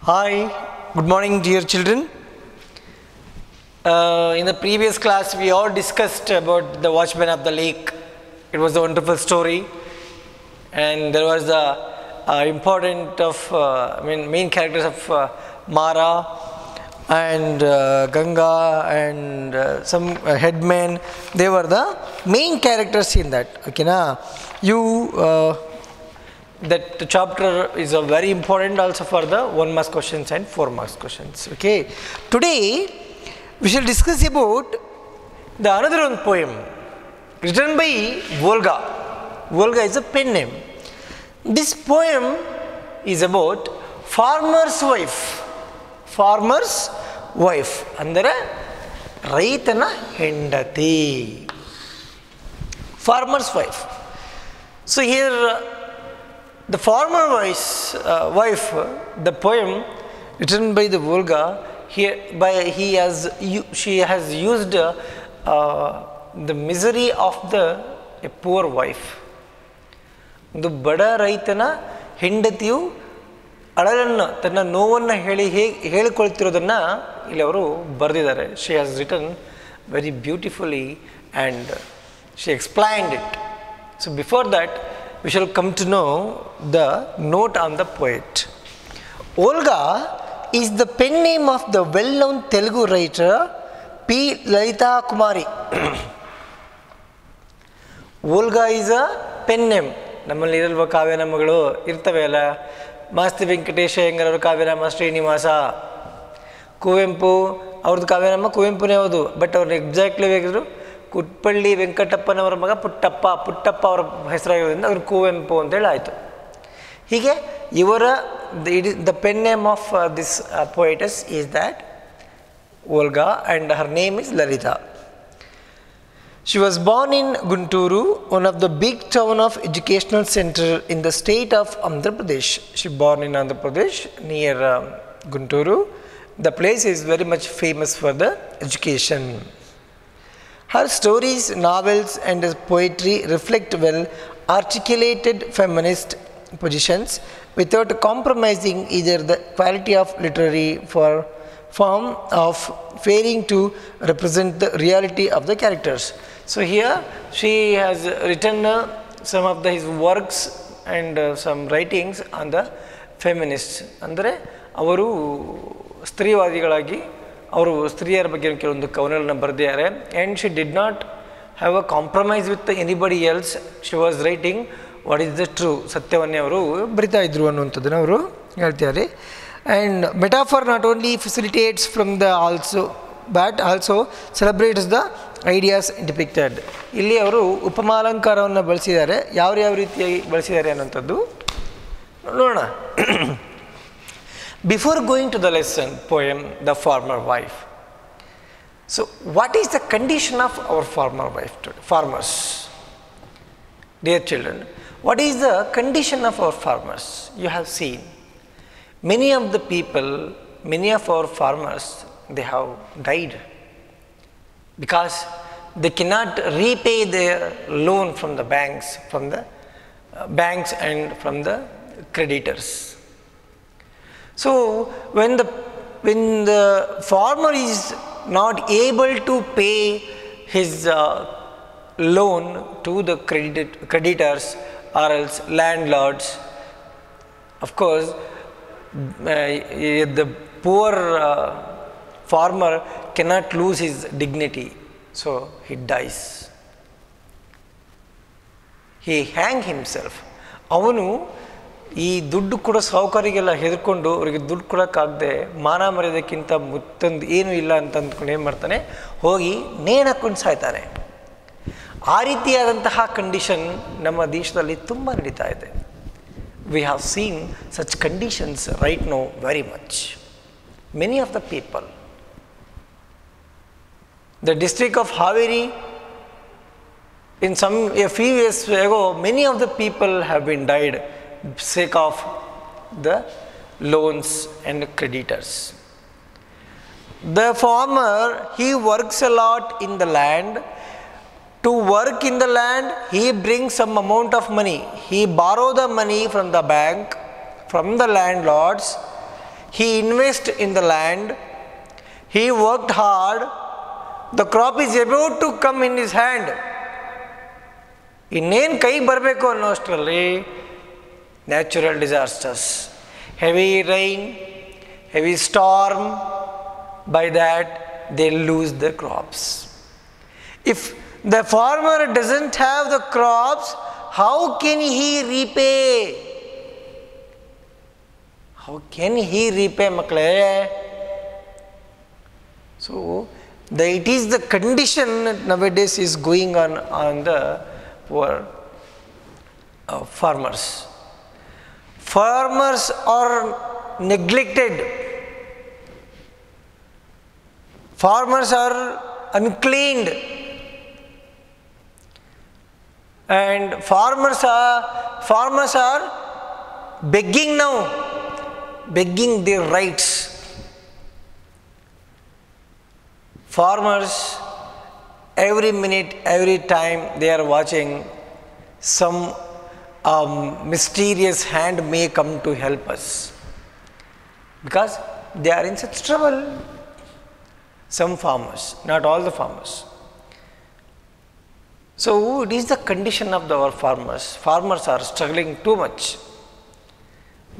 Hi, good morning dear children. In the previous class we all discussed about the watchman of the lake. It was a wonderful story and there was the important of main characters of Mara and Ganga and some headmen. They were the main characters in that. Okay, na? That chapter is a very important also for the 1 mark questions and 4 marks questions. Okay, today we shall discuss about the another one poem written by Volga. Volga is a pen name. This poem is about farmer's wife. Farmer's wife ಅಂದರೆ ರೈತನ ಹೆಂಡತಿ. Farmer's wife. So here the farmer wife, the poem written by the Volga, she has used the misery of a poor wife. ಒಂದು ಬಡ ರೈತನ ಹೆಂಡತಿಯು ಅಳಲನ್ನು ತನ್ನ ನೋವನ್ನು ಹೇಳಿಕೊಳ್ತಿರೋದನ್ನು ಇಲ್ಲಿ ಅವರು ಬರೆದಿದ್ದಾರೆ. She has written very beautifully and she explained it. So before that we shall come to know the note on the poet. Olga is the pen name of the well-known Telugu writer P. Lalita Kumari. Olga is a pen name. ನಮ್ಮಲ್ಲಿ ಇರಲ್ವ ಕಾವ್ಯನಾಮಗಳು ಇರ್ತವೆ ಅಲ್ಲ. ಮಾಸ್ತಿ ವೆಂಕಟೇಶ ಅಯ್ಯಂಗಾರವ್ರ ಕಾವ್ಯನಾಮ ಶ್ರೀನಿವಾಸ. ಕುವೆಂಪು ಅವ್ರದ್ದು ಕಾವ್ಯನಾಮ ಕುವೆಂಪುನೇ ಹೌದು, but ಅವ್ರನ್ನ exactly ಹೇಗಿದ್ರು ಕುಟ್ಪಳ್ಳಿ ವೆಂಕಟಪ್ಪನವರ ಮಗ ಪುಟ್ಟಪ್ಪ ಅವರ ಹೆಸರಾಗಿರೋದ್ರಿಂದ ಅವ್ರು ಕುವೆಂಪು ಅಂತೇಳಿ ಆಯಿತು. ಹೀಗೆ ಇವರ the pen name of this poetess is that Olga and her name is Lalita. She was born in Guntur, one of the big town of educational center in the state of Andhra Pradesh. She born in Andhra Pradesh near Guntur. The place is very much famous for the education. Her stories, novels and poetry reflect well articulated feminist positions without compromising either the quality of literary form of failing to represent the reality of the characters. So here she has written some of his works and some writings on the feminists. ಅಂದರೆ ಅವರು ಸ್ತ್ರೀವಾದಿಗಳಾಗಿ ಅವರು ಸ್ತ್ರೀಯರ ಬಗ್ಗೆ ಕೆಲವೊಂದು ಕವನಗಳನ್ನು ಬರೆದಿದ್ದಾರೆ. And she did not have a compromise with anybody else. She was writing what is the true, ಸತ್ಯವನ್ನೇ ಅವರು ಬರಿತಾ ಇದ್ರು ಅನ್ನುವಂಥದ್ದನ್ನು ಅವರು ಹೇಳ್ತಿದ್ದಾರೆ. And metaphor not only facilitates from the also but also celebrates the ideas depicted. ಇಲ್ಲಿ ಅವರು ಉಪಮಾಲಂಕಾರವನ್ನು ಬಳಸಿದ್ದಾರೆ. ಯಾವ ರೀತಿಯಾಗಿ ಬಳಸಿದ್ದಾರೆ ಅನ್ನೋಂಥದ್ದು ನೋಡೋಣ. Before going to the lesson poem, The Farmer Wife. So, what is the condition of our farmer wife today? Farmers, dear children, what is the condition of our farmers? You have seen many of the people, many of our farmers, they have died because they cannot repay their loan from the banks and from the creditors. So when the farmer is not able to pay his loan to the creditors or else landlords, of course the poor farmer cannot lose his dignity, so he dies. He hang himself. ಅವನು ಈ ದುಡ್ಡು ಕೊಡೋ ಸಾಹುಕಾರಿಗೆಲ್ಲ ಹೆದರ್ಕೊಂಡು ಅವರಿಗೆ ದುಡ್ಡು ಕೊಡೋಕ್ಕಾಗದೆ ಮಾನ ಮರ್ಯಾದಕ್ಕಿಂತ ಮತ್ತೊಂದು ಏನೂ ಇಲ್ಲ ಅಂತ ಅಂದ್ಕೊಂಡು ಏನು ಮಾಡ್ತಾನೆ, ಹೋಗಿ ನೇಣು ಹಾಕ್ಕೊಂಡು ಸಾಯ್ತಾನೆ. ಆ ರೀತಿಯಾದಂತಹ ಕಂಡೀಷನ್ ನಮ್ಮ ದೇಶದಲ್ಲಿ ತುಂಬ ನಡೀತಾ ಇದೆ. We have seen such conditions right now very much. Many of the people, the district of Haveri, in a few years ago, many of the people have been died sake of the loans and creditors. The farmer, he works a lot in the land. To work in the land, he brings some amount of money. He borrow the money from the bank, from the landlords. He invests in the land, he worked hard, the crop is about to come in his hand. ಇನ್ನೇನು ಕೈ ಬರಬೇಕು ಅನ್ನೋಷ್ಟರಲ್ಲಿ natural disasters, heavy rain, heavy storm, by that they lose the crops. If the farmer doesn't have the crops, how can he repay? How can he repay, makle? So it is the condition nowadays is going on the poor farmers. Farmers are neglected. Farmers are uncleaned, and farmers are begging now, begging their rights. Farmers, every minute, every time they are watching, some mysterious hand may come to help us, because they are in such trouble. Some farmers, not all the farmers. So it is the condition of our farmers. Farmers are struggling too much.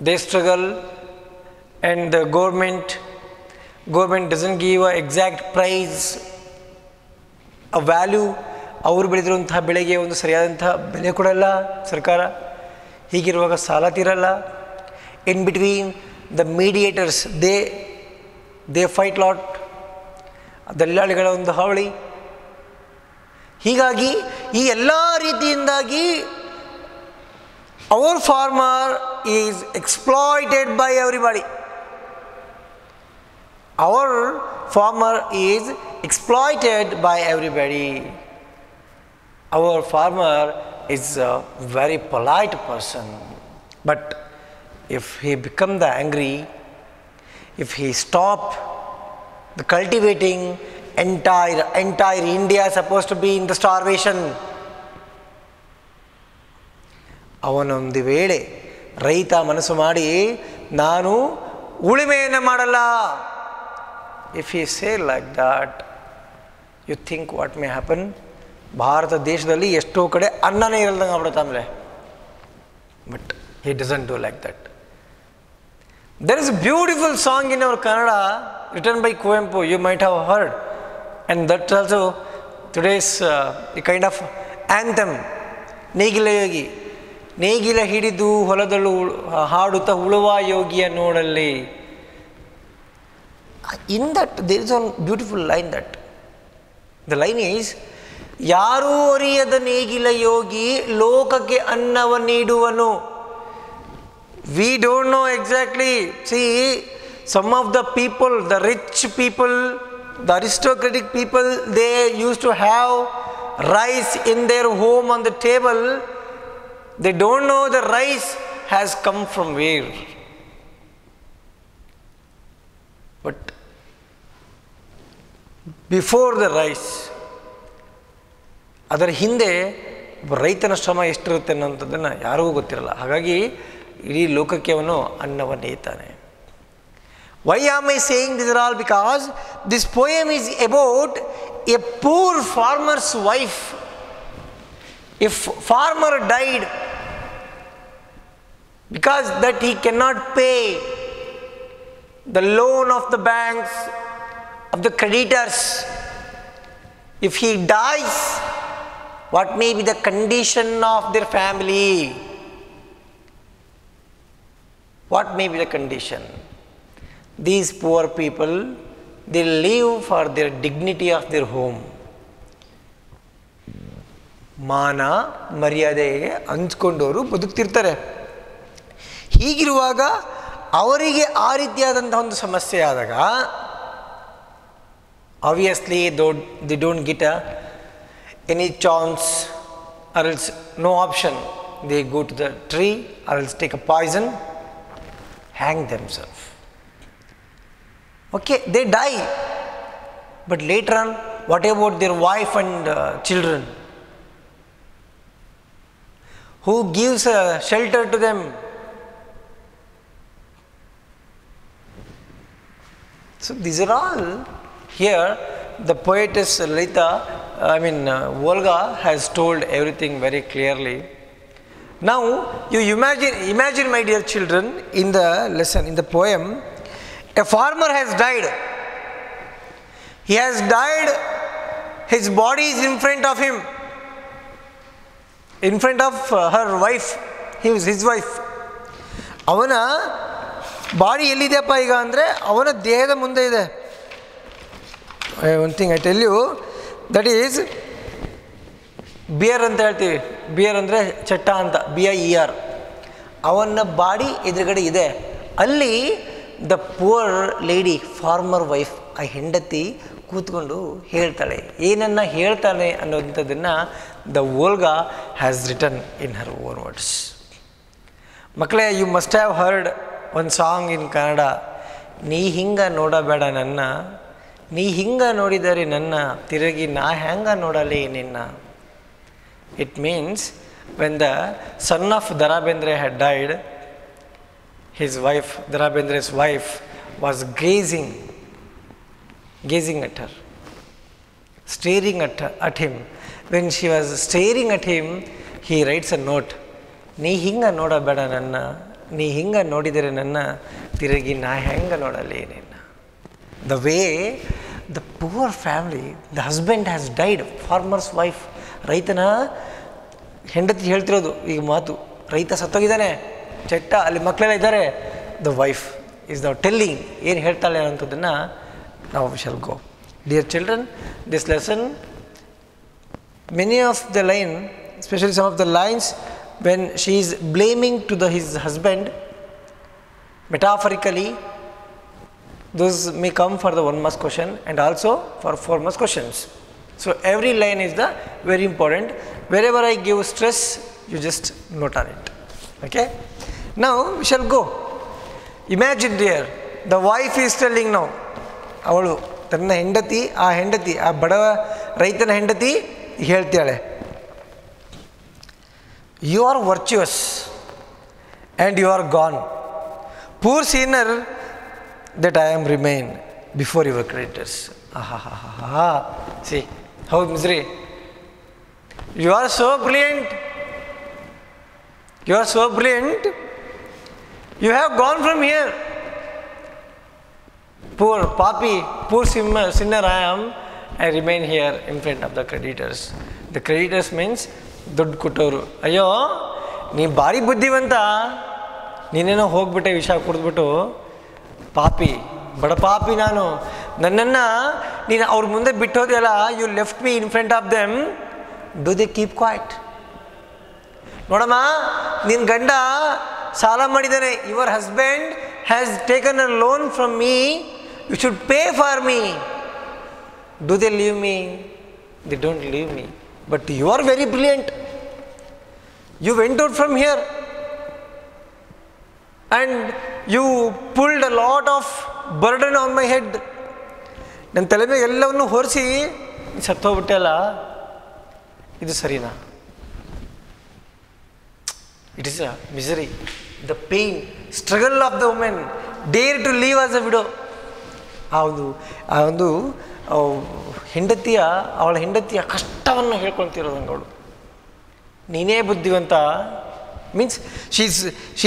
They struggle, and the government doesn't give an exact price, a value. ಅವರು ಬೆಳೆದಿರುವಂತಹ ಬೆಳೆಗೆ ಒಂದು ಸರಿಯಾದಂತಹ ಬೆಲೆ ಕೊಡಲ್ಲ ಸರ್ಕಾರ. ಹೀಗಿರುವಾಗ ಸಾಲ ತೀರಲ್ಲ. In between the mediators they fight lot. ದಲ್ಲಾಳಿಗಳ ಒಂದು ಹಾವಳಿ. ಹೀಗಾಗಿ ಈ ಎಲ್ಲ ರೀತಿಯಿಂದಾಗಿ our farmer is exploited by everybody. Our farmer is exploited by everybody. Our farmer is a very polite person, but if he become the angry, if he stop the cultivating, entire India is supposed to be in the starvation. ಅವನೊಂದು ವೇಳೆ ರೈತ ಮನಸ್ಸು ಮಾಡಿ ನಾನು ಉಳುಮೆಯನ್ನು ಮಾಡಲ್ಲ, if he say like that, you think what may happen? Bharat ದೇಶದಲ್ಲಿ ಎಷ್ಟೋ ಕಡೆ ಅನ್ನನೇ ಇರಲ್ದಂಗೆ ಆಗ್ಬಿಡುತ್ತೆ ಆಮೇಲೆ. But he doesn't do like that. There is a beautiful song in our Kannada written by Kuvempu, you might have heard, and that's also today's a kind of anthem. ನೇಗಿಲ ಯೋಗಿ, ನೇಗಿಲ ಹಿಡಿದು ಹೊಲದಳು ಹಾಡುತ್ತಾ ಉಳುವ ಯೋಗಿಯ ನೋಡಲ್ಲಿ. In that there is one beautiful line, that the line is, ಯಾರೂ ಅರಿಯದ ನೇಗಿಲ ಯೋಗಿ ಲೋಕಕ್ಕೆ ಅನ್ನವ ನೀಡುವನು. We don't know exactly. See, some of the people, the rich people, the aristocratic people, they used to have rice in their home on the table. They don't know the rice has come from where. But before the rice, ಅದರ ಹಿಂದೆ ರೈತನ ಶ್ರಮ ಎಷ್ಟಿರುತ್ತೆ ಅನ್ನೋಂಥದ್ದನ್ನು ಯಾರಿಗೂ ಗೊತ್ತಿರಲ್ಲ. ಹಾಗಾಗಿ ಇಡೀ ಲೋಕಕ್ಕೆ ಅವನು ಅನ್ನವನ್ನು ನೇಯ್ತಾನೆ. Why am I saying this all? Because this poem is about a poor farmer's wife. If farmer died because that he cannot pay the loan of the banks, of the creditors, if he dies, what may be the condition of their family? What may be the condition? These poor people, they live for their dignity of their home. ಮಾನ ಮರ್ಯಾದೆ ಹಂಚ್ಕೊಂಡವರು ಬದುಕ್ತಿರ್ತಾರೆ. ಹೀಗಿರುವಾಗ ಅವರಿಗೆ ಆ ರೀತಿಯಾದಂತಹ ಒಂದು ಸಮಸ್ಯೆ ಆದಾಗ, obviously they don't get any chance, or else no option. They go to the tree, or else take a poison, hang themselves. Okay, they die. But later on, what about their wife and children? Who gives shelter to them? So these are all here the poetess Lalita, Volga has told everything very clearly. Now you imagine my dear children, in the lesson, in the poem, a farmer has died. He has died, his body is in front of him, in front of her wife, he was his wife. ಅವನ body ಎಲ್ಲಿದೆಯಪ್ಪ ಈಗ ಅಂದರೆ ಅವನ ದೇಹದ ಮುಂದೆ ಇದೆ. One thing I tell you, that is bier ಅಂತ ಹೇಳ್ತೀವಿ. ಬಿಯರ್ ಅಂದರೆ ಚಟ್ಟ ಅಂತ, BIER. ಅವನ ಬಾಡಿ ಎದುರುಗಡೆ ಇದೆ. ಅಲ್ಲಿ the poor lady, farmer wife, ಆ ಹೆಂಡತಿ ಕೂತ್ಕೊಂಡು ಹೇಳ್ತಾಳೆ. ಏನನ್ನ ಹೇಳ್ತಾಳೆ ಅನ್ನೋಂಥದ್ದನ್ನು the Volga has written in her own words. ಮಕ್ಕಳೇ, ಯು ಮಸ್ಟ್ ಹ್ಯಾವ್ ಹರ್ಡ್ ಒಂದು ಸಾಂಗ್ ಇನ್ ಕನ್ನಡ, ನೀ ಹಿಂಗ ನೋಡಬೇಡ ನನ್ನ, ನೀ ಹಿಂಗ ನೋಡಿದರೆ ನನ್ನ, ತಿರುಗಿ ನಾ ಹೆಂಗ ನೋಡಲಿ ನಿನ್ನ. It means when the son of Da Ra Bendre had died, his wife, Dara Bendre's wife, was gazing at her, staring at him. When she was staring at him, he writes a note. ನೀ ಹಿಂಗ ನೋಡಬೇಡ ನನ್ನ, ನೀ ಹಿಂಗ ನೋಡಿದರೆ ನನ್ನ, ತಿರುಗಿ ನಾ ಹೆಂಗ ನೋಡಲಿ ನಿನ್ನ. The way the poor family, the husband has died, farmer's wife, ರೈತನ ಹೆಂಡತಿ ಹೇಳ್ತಿರೋದು ಈಗ ಮಾತು. ರೈತ ಸತ್ತೋಗಿದ್ದಾನೆ, ಚಟ್ಟ, ಅಲ್ಲಿ ಮಕ್ಕಳೆಲ್ಲ ಇದ್ದಾರೆ. The wife is the telling, ಏನು ಹೇಳ್ತಾಳೆ ಅನ್ನೋಂಥದ್ದನ್ನು ನಾವು shall go. Dear children, this lesson, many of the line, especially some of the lines when she is blaming to his husband, metaphorically, those may come for the 1 marks question and also for 4 marks questions. So every line is the very important. Wherever I give stress, you just note on it. Okay? Now we shall go. Imagine dear, the wife is telling now, ಅವಳು ತನ್ನ ಹೆಂಡತಿ, ಆ ಬಡವ ರೈತನ ಹೆಂಡತಿ ಹೇಳ್ತಾಳೆ, you are virtuous and you are gone. Poor sinner that I am remain before your creditors. See how misery. You are so brilliant. You are so brilliant. You have gone from here. Poor papi, poor sinner I am. I remain here in front of the creditors. The creditors means ದುಡ್ಡು ಕೊಟ್ಟವರು. ಅಯ್ಯೋ, ನೀ ಭಾರಿ ಬುದ್ಧಿವಂತ, ನೀನೇನೋ ಹೋಗ್ಬಿಟ್ಟೆ ವಿಷ ಕುಡಿದ್ಬಿಟ್ಟು, ಪಾಪಿ, ಬಡ ಪಾಪಿ ನಾನು, ನನ್ನನ್ನು ನೀನು ಅವ್ರ ಮುಂದೆ ಬಿಟ್ಟು ಹೋದೆಯಲ್ಲ, you left me in front of them. Do they keep quiet? ನೋಡಮ್ಮ, ನಿನ್ನ ಗಂಡ ಸಾಲ ಮಾಡಿದ್ದಾನೆ, your husband has taken a loan from me, you should pay for me. Do they leave me? They don't leave me. But you are very brilliant. You went out from here and you pulled a lot of burden on my head. ನನ್ನ ತಲೆ ಮೇಲೆ ಎಲ್ಲವನ್ನು ಹೊರಿಸಿ ಸತ್ತೋಗ್ಬಿಟ್ಟೆ ಅಲ್ಲ, ಇದು ಸರಿನಾ? It is a misery, the pain, struggle of the women, dare to leave as a widow. ಆ ಒಂದು ಅವಳ ಹೆಂಡತಿಯ ಕಷ್ಟವನ್ನು ಹೇಳ್ಕೊಳ್ತಿರೋದಂಗೆ ಅವಳು. ನೀನೇ ಬುದ್ಧಿವಂತ means she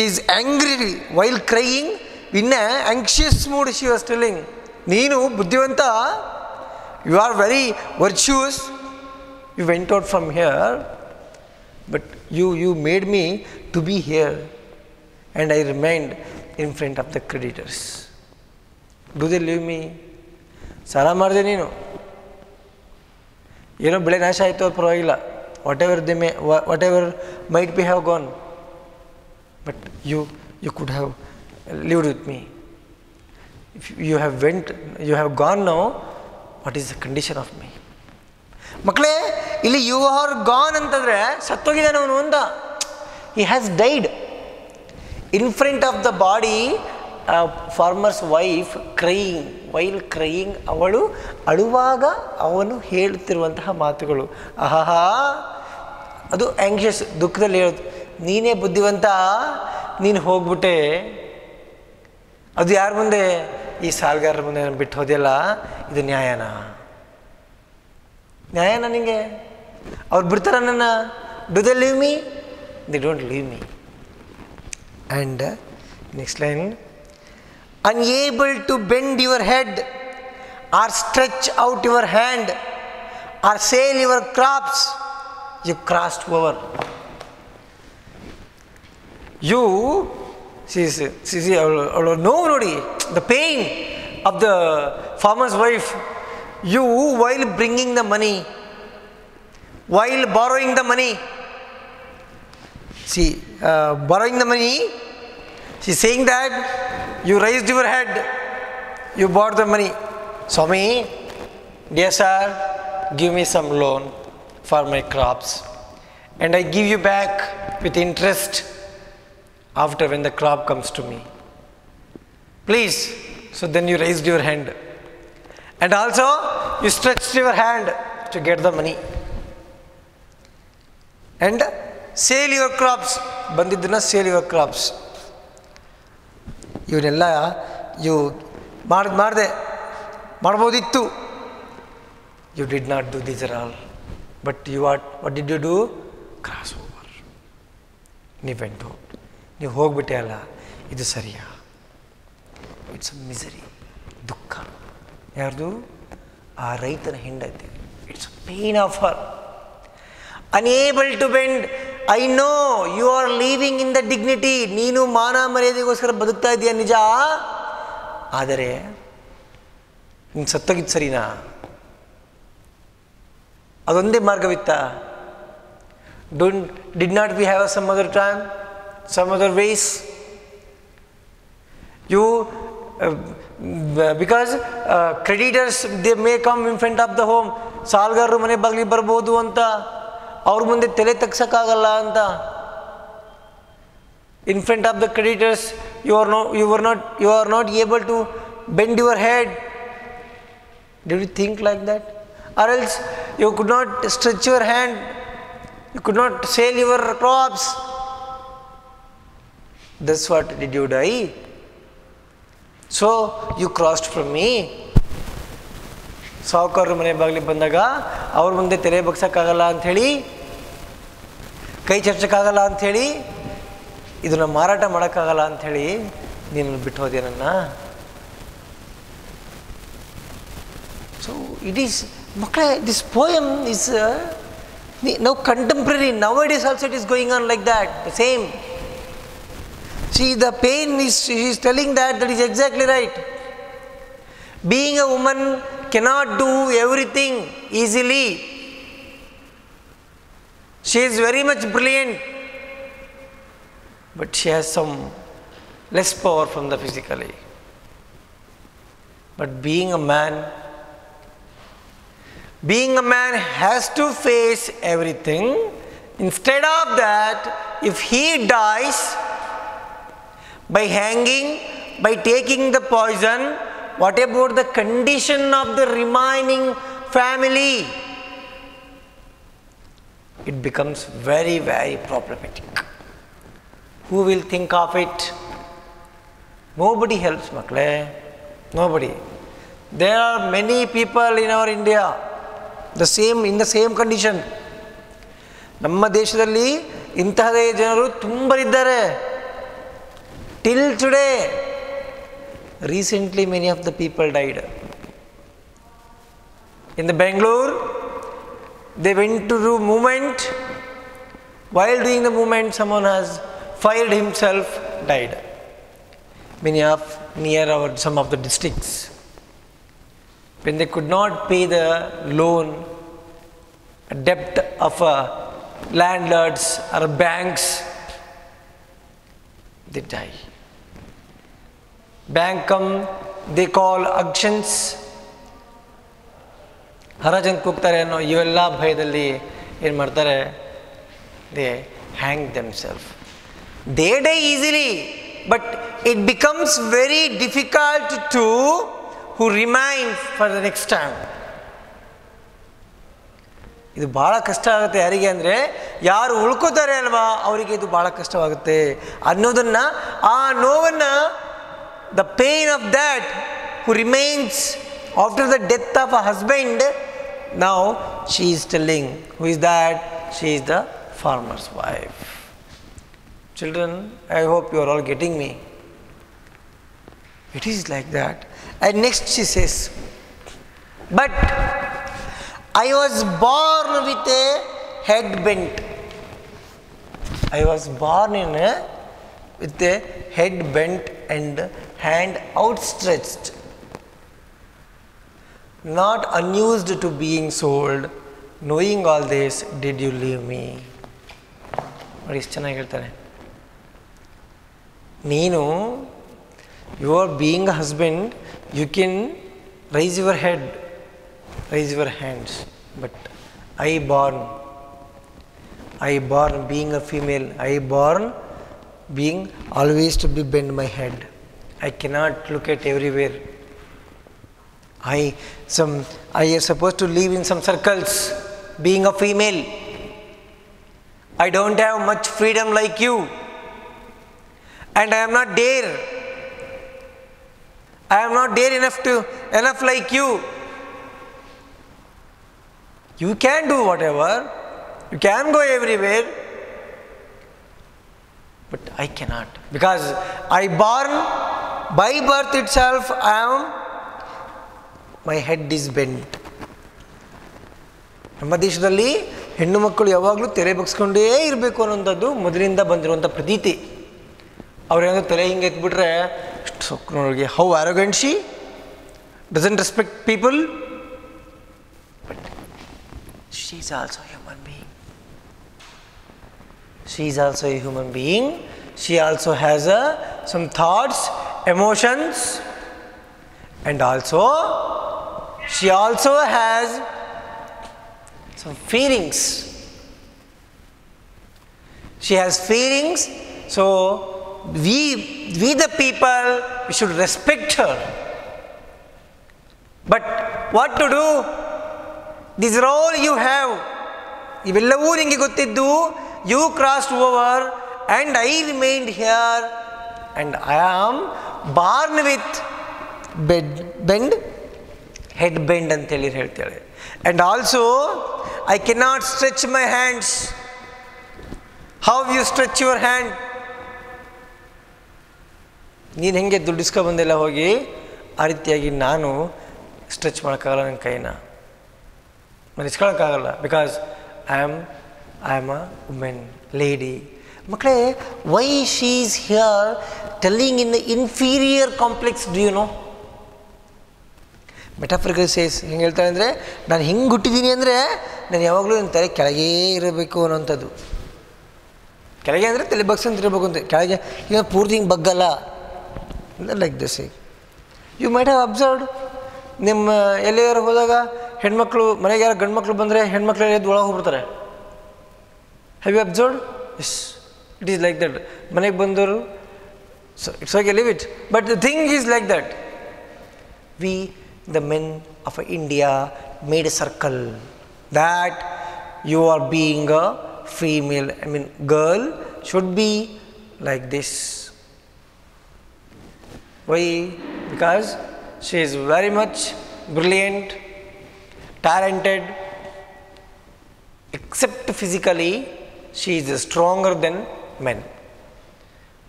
is angry while crying, in a anxious mood she was telling, ನೀನು ಬುದ್ಧಿವಂತ, you are very virtuous, you went out from here, but you made me to be here and I remained in front of the creditors. Do they leave me? ಸಾಲ ಮಾಡಿದೆ ನೀನು, ಏನೋ ಬೆಳೆ ನಾಶ ಆಯಿತು, ಅದು ಪರವಾಗಿಲ್ಲ, what ever might be have gone, but you could have lived with me. If you have gone now, what is the condition of me? ಮಕ್ಕಳೇ, ಇಲ್ಲಿ ಯು ಆರ್ ಗಾನ್ ಅಂತಂದರೆ ಸತ್ತೋಗಿದ್ದಾನೆ ಅವನು ಅಂತ. He has died in front of the body. Farmer's wife crying, while crying, ಅವಳು ಅಳುವಾಗ ಅವನು ಹೇಳುತ್ತಿರುವಂತಹ ಮಾತುಗಳು, ಆಹಾ, ಅದು ಆ್ಯಂಕ್ಷಿಯಸ್, ದುಃಖದಲ್ಲಿ ಹೇಳೋದು, ನೀನೇ ಬುದ್ಧಿವಂತ, ನೀನು ಹೋಗ್ಬಿಟ್ಟೆ. ಅದು ಯಾರ ಮುಂದೆ? ಈ ಸಾಲಗಾರರ ಮುಂದೆ ನಾನು ಬಿಟ್ಟು ಹೋದೆಯಲ್ಲ, ಇದು ನ್ಯಾಯನಾ? ನ್ಯಾಯನಾ ನಿಮಗೆ? ಅವ್ರು ಬಿಡ್ತಾರ ನನ್ನ? Do they leave me? They don't leave me. And next line, unable to bend your head or stretch out your hand or sell your crops, you crossed over. You see no nodi the pain of the farmer's wife. You, while bringing the money, while borrowing the money, borrowing the money, she's saying that you raised your head, you bought the money. Swami, dear sir, give me some loan for my crops and I give you back with interest after when the crop comes to me. Please. So then you raised your hand and also you stretched your hand to get the money and sell your crops. Bandidna sell your crops. ಇವನ್ನೆಲ್ಲ ಮಾಡ್ಬೋದಿತ್ತು. You did not do these are all, but what did you do? Cross over. ನೀವು ಹೋಗ್ಬಿಟ್ಟೆ ಅಲ್ಲ, ಇದು ಸರಿಯಾ? It's a misery, ದುಃಖ. ಯಾರ್ದು? ಆ ರೈತನ ಹೆಂಡತಿ. It's a pain of her. Unable to bend. I know you are leaving in the dignity. ನೀನು ಮಾನ ಮರ್ಯಾದೆಗೋಸ್ಕರ ಬದುಕ್ತಾ ಇದೆಯಾ, ನಿಜ. ಆದರೆ ನೀನು ಸತ್ತೋಗಿದ್ದು ಸರಿನಾ? ಅದೊಂದೇ ಮಾರ್ಗವಿತ್ತ? Did not we have some other time, some other ways? You because creditors they may come in front of the home. ಸಾಲಗಾರರು ಮನೆ ಬಾಗಿಲಿಗೆ ಬರ್ಬೋದು ಅಂತ, ಅವ್ರ ಮುಂದೆ ತಲೆ ತಗ್ಸಕ್ಕಾಗಲ್ಲ ಅಂತ. In front of the creditors you are not able to bend your head. Did you think like that? Or else you could not stretch your hand, you could not sale your crops. That's what did you die. So you crossed from me. ಸಾಹುಕಾರರು ಮನೆ ಬಾಗಿಲಿಗೆ ಬಂದಾಗ ಅವ್ರ ಮುಂದೆ ತೆರೆ ಬಗ್ಸೋಕ್ಕಾಗಲ್ಲ ಅಂಥೇಳಿ, ಕೈ ಚರ್ಚಕ್ಕಾಗಲ್ಲ ಅಂಥೇಳಿ, ಇದನ್ನು ಮಾರಾಟ ಮಾಡೋಕ್ಕಾಗಲ್ಲ ಅಂಥೇಳಿ ನೀನು ಬಿಟ್ಟು ಹೋದೆ ನನ್ನ. ಸೊ ಇಟ್ ಈಸ್ ಮಕ್ಕಳೇ, this poem is now contemporary. Now it is also it is going on like that, the same. See, the pain is, she is telling that is exactly right. Being a woman cannot do everything easily. She is very much brilliant, but she has some less power from the physically. But being a man has to face everything. Instead of that, if he dies by hanging, by taking the poison, what about the condition of the remaining family? It becomes very, very problematic. Who will think of it? Nobody helps, makle. Nobody. There are many people in our India in the same condition. ನಮ್ಮ ದೇಶದಲ್ಲಿ ಇಂತಹದೇ ಜನರು ತುಂಬರಿದ್ದಾರೆ. Till today, recently many of the people died. In the Bangalore, they went to do movement. While doing the movement, someone has fired himself, died. Many of near some of the districts, when they could not pay the loan, a debt of landlords or banks, they die. Bank come, they call auctions. ಹರಾಜನ್ ಕೂಗ್ತಾರೆ ಅನ್ನೋ ಇವೆಲ್ಲ ಭಯದಲ್ಲಿ ಏನು ಮಾಡ್ತಾರೆ? They hang themselves. They die easily, but it becomes very difficult to who remain for the next time. ಇದು ಭಾಳ ಕಷ್ಟ ಆಗುತ್ತೆ. ಯಾರಿಗೆ ಅಂದರೆ ಯಾರು ಉಳ್ಕೋತಾರೆ ಅಲ್ವಾ ಅವರಿಗೆ ಇದು ಭಾಳ ಕಷ್ಟವಾಗುತ್ತೆ ಅನ್ನೋದನ್ನು, ಆ ನೋವನ್ನು, the pain of that who remains after the death of a husband. Now she is telling, who is that? She is the farmer's wife. Children, I hope you are all getting me. It is like that. And next she says, but I was born with a head bent. I was born with a head bent and hand outstretched, not unused to being sold. Knowing all this, did you leave me? ನೋಡಿ ಎಷ್ಟು ಚೆನ್ನಾಗಿ ಹೇಳ್ತಾರೆ. ನೀನು, you are being a husband, you can raise your head, raise your hands, but I born being a female, I born being always to be bend my head. I cannot look at everywhere. I am supposed to live in some circles being a female. I don't have much freedom like you, and I am not there. I am not there enough like you. You can do whatever, you can go everywhere, but I cannot, because I born by birth itself, my head is bent. ನಮ್ಮ ದೇಶದಲ್ಲಿ ಹೆಣ್ಣು ಮಕ್ಕಳು ಯಾವಾಗಲೂ ತಲೆ ಬಗ್ಸ್ಕೊಂಡೇ ಇರಬೇಕು ಅನ್ನೋಂಥದ್ದು ಮೊದಲಿಂದ ಬಂದಿರುವಂಥ ಪ್ರತೀತಿ. ಅವ್ರೇನಾದ್ರು ತಲೆ ಹಿಂಗೆ ಎತ್ಬಿಟ್ರೆ ಅಷ್ಟು ಸೊಕ್ಕನೊಳಗೆ, how arrogant she doesn't respect people. But she is also human being. She is also a human being. She also has some thoughts, emotions, and also she also has some feelings. She has feelings, so we the people, we should respect her. But what to do? This role you have, ಇವೆಲ್ಲವೂ ನಿಮಗೆ ಗೊತ್ತಿದ್ದು, you crossed over and I remained here, and I am born with head bend ಅಂತೇಳಿ ಹೇಳ್ತಾಳೆ. And also I cannot stretch my hands. How you stretch your hand? ನೀನು ಹೆಂಗೆ ದುಡ್ಡಿಸ್ಕೊ ಬಂದೆಲ್ಲ ಹೋಗಿ ಆ ರೀತಿಯಾಗಿ ನಾನು ಸ್ಟ್ರೆಚ್ ಮಾಡೋಕ್ಕಾಗಲ್ಲ ನನ್ನ ಕೈನ, ನಾನು ಇಸ್ಕೊಳಕ್ಕಾಗಲ್ಲ. Because I am a women, lady. ಮಕ್ಕಳೇ, why she is here telling in the inferior complex? Do you know? Metaphorical says ಹೆಂಗೆ ಹೇಳ್ತಾಳೆ ಅಂದರೆ, ನಾನು ಹಿಂಗೆ ಹುಟ್ಟಿದ್ದೀನಿ ಅಂದರೆ ನಾನು ಯಾವಾಗಲೂ ನನ್ನ ತಲೆ ಕೆಳಗೇ ಇರಬೇಕು ಅನ್ನೋಂಥದ್ದು. ಕೆಳಗೆ ಅಂದರೆ ತಲೆ ಬಗ್ಸಂತಿರಬೇಕು ಅಂತ, ಕೆಳಗೆ ಈಗ ಪೂರ್ತಿ ಹಿಂಗೆ ಬಗ್ಗಲ್ಲ. Like this you might have observed. ನಿಮ್ಮ ಎಲ್ಲಿಯಾರು ಹೋದಾಗ ಹೆಣ್ಮಕ್ಳು ಮನೆಗೆ ಯಾರು ಗಂಡು ಮಕ್ಕಳು ಬಂದರೆ ಹೆಣ್ಮಕ್ಳು ಎದ್ದು ಒಳಗೆ ಹೋಗ್ಬಿಡ್ತಾರೆ. Have you observed? Yes, it is like that. ಮನೆಗೆ ಬಂದವರು so it's okay, live it, but the thing is like that. We the men of India made a circle that you are being a female, girl should be like this. Why? Because she is very much brilliant, talented, except physically she is stronger than men.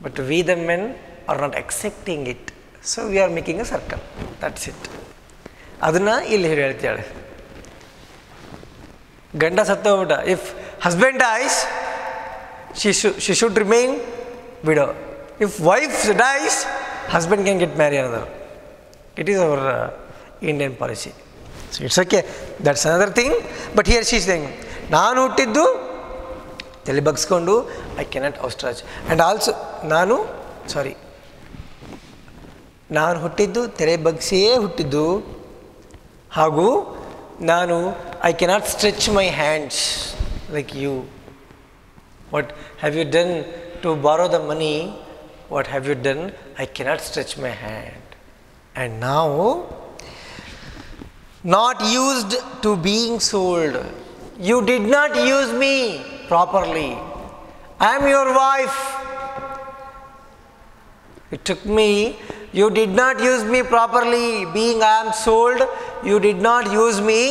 But we the men are not accepting it, so we are making a circle. That's it. ಅದನ್ನು ಇಲ್ಲಿ ಹೇಳ್ತಾಳೆ. ಗಂಡ ಸತ್ತೋಗ್ಬಿಟ್ಟ, if husband dies she should remain widow. If wife dies husband can get marry ಅನ್ನೋದು. It is our Indian policy. So it's okay, that's another thing. But here she is saying, ನಾನು ಹುಟ್ಟಿದ್ದು ತಲೆ ಬಗ್ಸ್ಕೊಂಡು, I cannot ostrich. And also ನಾನು ಹುಟ್ಟಿದ್ದು ತಲೆ ಬಗ್ಸಿಯೇ ಹುಟ್ಟಿದ್ದು, ಹಾಗೂ ನಾನು I cannot stretch my hands like you. What have you done to borrow the money? What have you done? I cannot stretch my hand. And ನಾವು not used to being sold. You did not use me properly. I am your wife. It took me You did not use me properly. Being I am sold, you did not use me.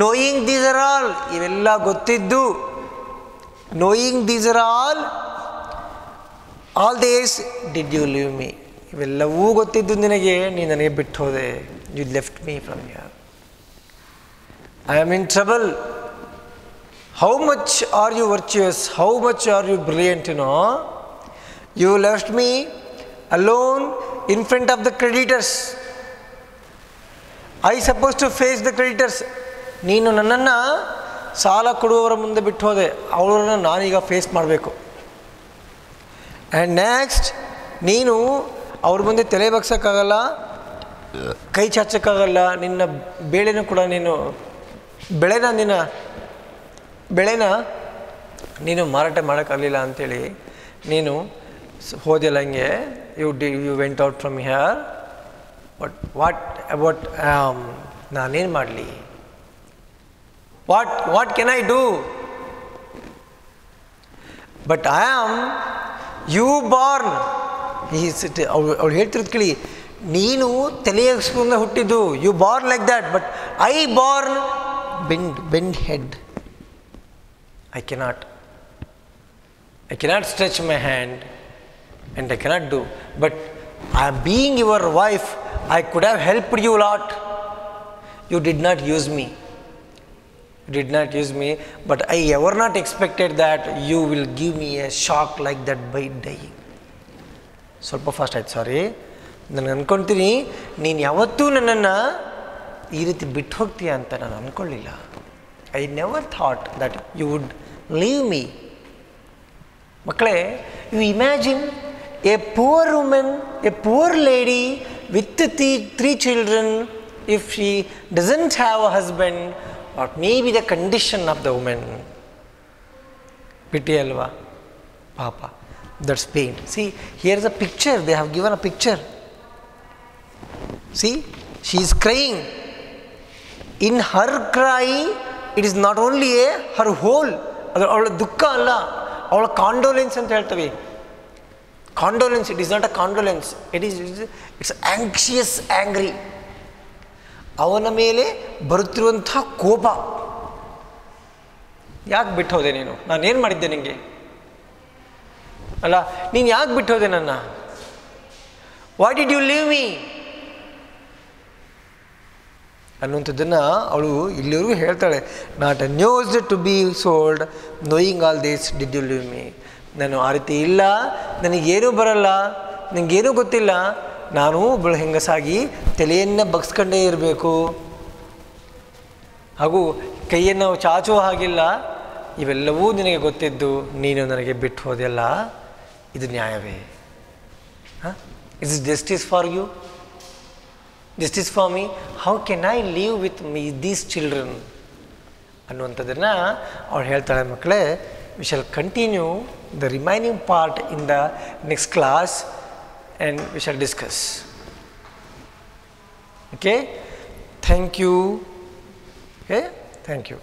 Knowing these are all, ಇವೆಲ್ಲ ಗೊತ್ತಿದ್ದು, knowing these are all this, did you leave me? ಇವೆಲ್ಲವೂ ಗೊತ್ತಿದ್ದು ನಿನಗೆ, ನೀನು ನನಗೆ ಬಿಟ್ಟು ಹೋದೆ. You left me from here. I am in trouble. How much are you virtuous? How much are you brilliant, you know? You left me alone in front of the creditors. I supposed to face the creditors. ನೀನು ನನ್ನನ್ನು ಸಾಲ ಕೊಡುವವರ ಮುಂದೆ ಬಿಟ್ಟು ಹೋದೆ, ಅವರನ್ನು ನಾನೀಗ face ಮಾಡಬೇಕು. ಆ್ಯಂಡ್ ನೆಕ್ಸ್ಟ್, ನೀನು ಅವ್ರ ಮುಂದೆ ತಲೆ ಬಗ್ಸೋಕ್ಕಾಗಲ್ಲ, ಕೈ ಚಾಚೋಕ್ಕಾಗಲ್ಲ, ನಿನ್ನ ಬೇಳೆನೂ ಕೂಡ ಬೆಳೆನ ನೀನು ಮಾರಾಟ ಮಾಡೋಕ್ಕಾಗಲಿಲ್ಲ ಅಂಥೇಳಿ ನೀನು ಹೋದೆಲ್ಲ ಹಂಗೆ. You went out from here. What about ನಾನೇನು ಮಾಡಲಿ? What can I do? But I am you born. ಅವಳು ಹೇಳ್ತಿರೋದು ಕೇಳಿ, ನೀನು ತಲೆಯಸ್ಕೊಂಡ ಹುಟ್ಟಿದ್ದು, you born like that, but I born bend head. I cannot stretch my hand and I cannot do. But being your wife, I could have helped you a lot. You did not use me. But I ever not expected that you will give me a shock like that by dying. ಸ್ವಲ್ಪ fast ಆಯ್ತು, ಸಾರಿ. ನಾನು ಅಂದ್ಕೊಳ್ತೀನಿ, ನೀನು ಯಾವತ್ತೂ ನನ್ನನ್ನು ಈ ರೀತಿ ಬಿಟ್ಟು ಹೋಗ್ತೀಯ ಅಂತ ನಾನು ಅಂದ್ಕೊಳ್ಳಿಲ್ಲ. I never thought that you would leave me. ಮಕ್ಕಳೇ, you imagine a poor woman, a poor lady with three children, if she doesn't have a husband, what may be the condition of the woman? Pity alva? Papa. That's pain. See, here's a picture. They have given a picture. See, she is crying. In her cry, it is not only her whole, ಅವಳ ದುಃಖ ಅಲ್ಲ, ಅವಳ condolence ಅಂತ ಹೇಳ್ತೀವಿ. Condolence, it is not a condolence, it's anxious angry. ಅವನ ಮೇಲೆ ಬರುತ್ತಿರುವಂಥ ಕೋಪ. ಯಾಕೆ ಬಿಟ್ಟು ಹೋದೆ ನೀನು? ನಾನೇನು ಮಾಡಿದ್ದೆ ನಿನಗೆ? ಅಲ್ಲ, ನೀನು ಯಾಕೆ ಬಿಟ್ಟು ಹೋದೆ ನನ್ನ? Why did you leave me ಅನ್ನುವಂಥದ್ದನ್ನು ಅವಳು ಇಲ್ಲಿವರೆಗೂ ಹೇಳ್ತಾಳೆ. Not unused to be sold, knowing all this, did you leave me. ನಾನು ಆ ರೀತಿ ಇಲ್ಲ, ನನಗೇನೂ ಬರಲ್ಲ, ನನಗೇನೂ ಗೊತ್ತಿಲ್ಲ, ನಾನು ಒಬ್ಬಳು ಹೆಂಗಸಾಗಿ ತಲೆಯನ್ನು ಬಗ್ಸ್ಕೊಂಡೇ ಇರಬೇಕು, ಹಾಗೂ ಕೈಯನ್ನು ಚಾಚುವ ಹಾಗಿಲ್ಲ, ಇವೆಲ್ಲವೂ ನಿನಗೆ ಗೊತ್ತಿದ್ದು ನೀನು ನನಗೆ ಬಿಟ್ಟು ಹೋದೆಲ್ಲ. ಇದು ನ್ಯಾಯವೇ? Is it justice for you? Justice for me? How can I live with these children? ಅನ್ನುವಂಥದ್ದನ್ನು ಅವಳು ಹೇಳ್ತಾಳೆ. ಮಕ್ಕಳೇ, we shall continue the remaining part in the next class and we shall discuss. Okay? Thank you. Okay? Thank you.